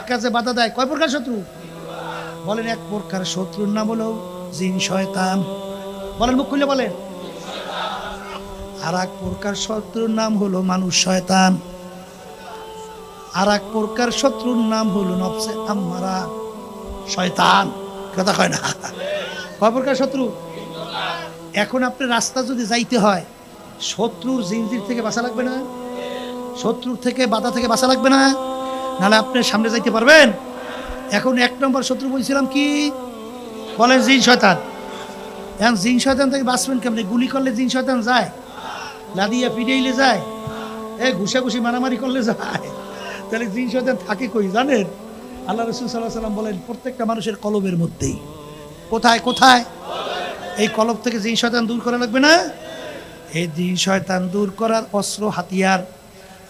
কাজে বাধা দেয়। কয় প্রকার শত্রু বলেন? এক প্রকার শত্রুর নাম হলো জিন শয়তান। বলেন, মুখ খুলে বলেন। আর এক প্রকার শত্রুর নাম হলো মানুষ শয়তান। আর এক প্রকার শত্রুর নাম হলো নফসে আম্মারা শয়তান। কথা কয় না? কয় প্রকার শত্রু? এখন আপনি রাস্তা যদি যাইতে হয়, শত্রুর জিনজির থেকে বাঁচা লাগবে না? শত্রুর থেকে বাধা থেকে বাঁচা লাগবে না? নাহলে আপনি সামনে যাইতে পারবেন? এখন এক নম্বর শত্রু বলছিলাম কি? বলেন, জিন শয়তান। এখন জিন শয়তান থেকে বাঁচবেন কেমনে? গুলি করলে জিন শয়তান যায়? লাদিয়া পিটাইলে যায়? ঘুষাঘুষি মারামারি করলে যায়? তাহলে জিন শয়তান থাকে কই জানেন? আল্লাহ রাসূল সাল্লাল্লাহু আলাইহি ওয়াসাল্লাম বলেন, প্রত্যেকটা মানুষের কলবের মধ্যেই। কোথায় কোথায়? এই কলব থেকে জিন শয়তান দূর করা লাগবে না? এই জিন শয়তান দূর করার অস্ত্র হাতিয়ার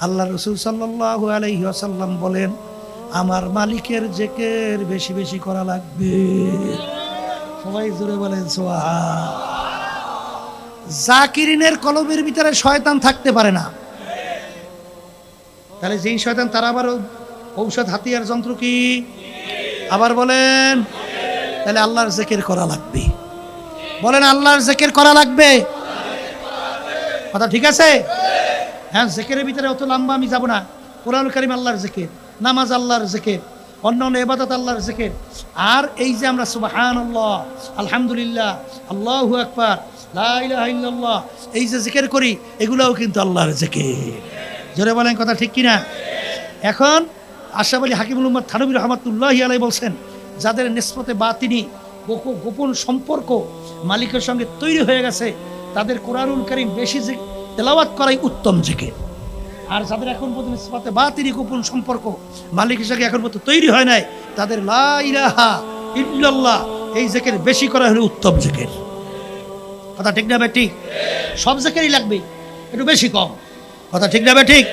আল্লাহ রাসূল সাল্লাল্লাহু আলাইহি ওয়াসাল্লাম বলেন, আমার মালিকের জিকির বেশি বেশি করা লাগবে। সবাই জোরে বলেন সুবহান। জাকিরিনের কলবের ভিতরে শয়তান থাকতে পারে না। তাহলে জিন শয়তান তার আবার ঔষধ হাতিয়ার যন্ত্র কি? আবার বলেন। তাহলে আল্লাহর জিকির করা লাগবে। বলেন, আল্লাহর জিকির করা লাগবে। কথা ঠিক আছে? হ্যাঁ, জিকিরের ভিতরে অত লম্বা আমি যাব না। কোরআনুল কারীম আল্লাহর জিকির, নামাজ আল্লাহর জিকির, অন্যান্য ইবাদত আল্লাহর জিকির। আর এই যে আমরা সুবহানাল্লাহ, আলহামদুলিল্লাহ, আল্লাহু আকবার, লা ইলাহা ইল্লাল্লাহ, এই যে জিকির করি, এগুলোও কিন্তু আল্লাহর জিকির। জোরে বলেন, কথা ঠিক কিনা? এখন আশরাফ আলী হাকিমুল উম্মাহ থানভী রাহমাতুল্লাহি আলাইহি বলছেন, যাদের নিসবতে বাতিনি গোপন সম্পর্ক মালিকের সঙ্গে তৈরি হয়ে গেছে, তাদের কোরআনুল কারীম বেশি তেলাওয়াত করাই উত্তম জিকির। আর যাদের এখন পর্যন্ত নিসবতে বাতিনি গোপন সম্পর্ক মালিকের সঙ্গে এখন পর্যন্ত তৈরি হয় নাই, তাদের লা ইলাহা ইল্লাল্লাহ এই জিকির বেশি করা হলো উত্তম জিকির। কথা ঠিক না ভাই? ঠিক। সব জিকিরই লাগবে, একটু বেশি কম। কথা ঠিক না ভাই? ঠিক।